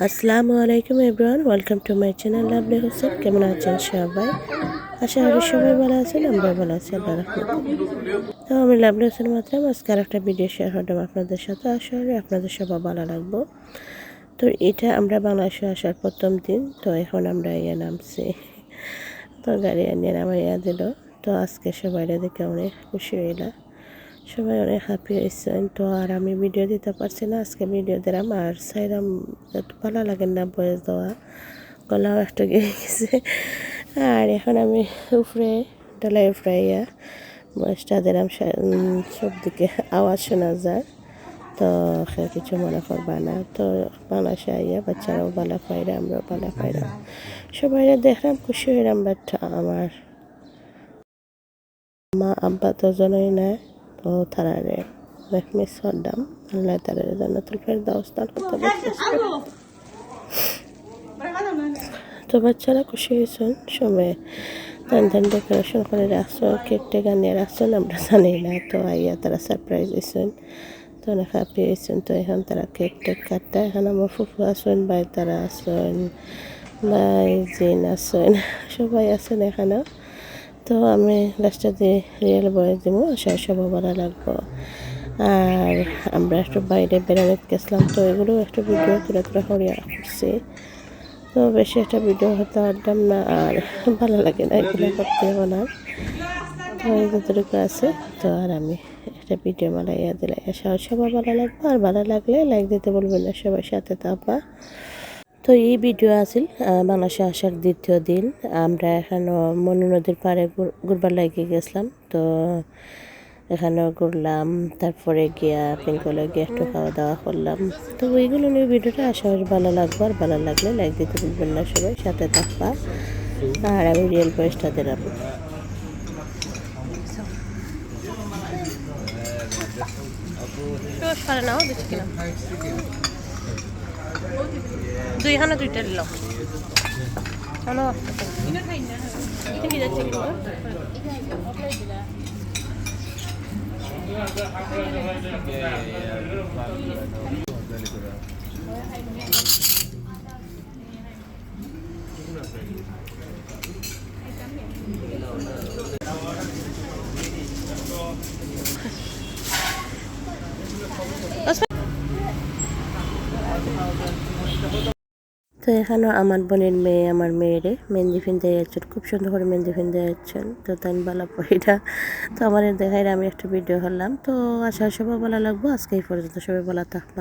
আসসালামু আলাইকুম everyone, welcome to my channel lovely Hossain. কেমন আছেন সবাই? আশা করি সবাই ভালো আছেন, আমরা ভালো আছি আল্লাহর রহমতে। তো আমি লাভলি হোসেন মাত্রাম আজকে আরেকটা ভিডিও শেয়ার করলাম আপনাদের সাথে। আশা করি আপনাদের সবাই ভালো লাগবো। তো এটা আমরা বাংলাদেশে আসার প্রথম দিন, তো এখন আমরা নামছি। তো গাড়ি নিয়ে নামাইয়া দিল। তো আজকে সবাই দেখে অনেক খুশি হইলাম, সবাই অনেক হ্যাপি হয়েছেন। তো আর আমি ভিডিও দিতে পারছি না, আজকে ভিডিও দিলাম আর সাইরাম ভালো লাগে না বয়স দেওয়া, গলাও একটু গিয়ে গেছে। আর এখন আমি উপরে ডলাই উপরে বয়সটা দিলাম, সব দিকে আওয়াজ শোনা যায়, তো কিছু মনে করবা না। তো বাংলাদেশে আইয়া বাচ্চারাও ভালো পাইরা, আমরাও ভালো পাইলাম, সবাই দেখলাম খুশি হইলাম। বাট আমার মা আব্বা তো জনই না, তো তারারে অনেক মিস করলাম। আল্লাহ তারারে জান্নাতুল ফেরদাউস দান করতে পারতেছে। তো বাচ্চারা খুশি হয়েছেন, সবাই টান ডেকোরেশন করে রাখছো, কেক টেক নিয়ে রাখছেন, আমরা জানি না। তো আইয়া তারা সারপ্রাইজ হয়েছেন, তো অনেক হ্যাপি হয়েছেন। তো এখন তারা কেক টেক কাটটা, এখন আমার ফুফু আসেন, ভাই তারা আসেন, ভাই জিন আসেন, সবাই আছেন এখানেও। তো আমি লাস্টে দিয়ে রিয়েল বয়ে দিব, আশা সবাই ভালো লাগবো। আর আমরা একটু বাইরে বেড়াতে গেছিলাম, তো এগুলো একটু ভিডিও তুলে হরিয়া করছি। তো বেশি একটা ভিডিও হতে পারতাম না, আর ভালো লাগে না এগুলো করতে না। তো যতটুকু আছে, তো আর আমি একটা ভিডিও বানাইয়া দিলাই, আশা সবাই ভালো লাগবে। আর ভালো লাগলে লাইক দিতে বলবেন না, সবার সাথে থাকবা। তো এই ভিডিও আছিল বাংলাদেশে আসার দ্বিতীয় দিন। আমরা এখানে মনু নদীর পাড়ে ঘুরবার লাগিয়ে গেছিলাম। তো এখানেও ঘুরলাম, তারপরে গিয়া পিঙ্কলে গিয়ে একটু খাওয়া দাওয়া করলাম। তো ওইগুলো নিয়ে ভিডিওটা আশা করি ভালো লাগবে। আর ভালো লাগলে লাইক দিতে ভুলবেন না, সবাই সাথে থাকবা। আর আমি রিয়েল ভয়েসটা দিলাম। দুইখানে দুইটা দিল তো এখানেও আমার বোনের মেয়ে আমার মেয়েরে মেহেন্দি ফিনতে যাচ্ছেন, খুব সুন্দর করে মেহেন্দি ফিনতে যাচ্ছেন। তো তাই বালা পয়টা, তো আমার দেখাই আমি একটা ভিডিও করলাম। তো আশা সবাই ভালো লাগবো। আজকে এই পর্যন্ত, সবাই ভালো থাকবা।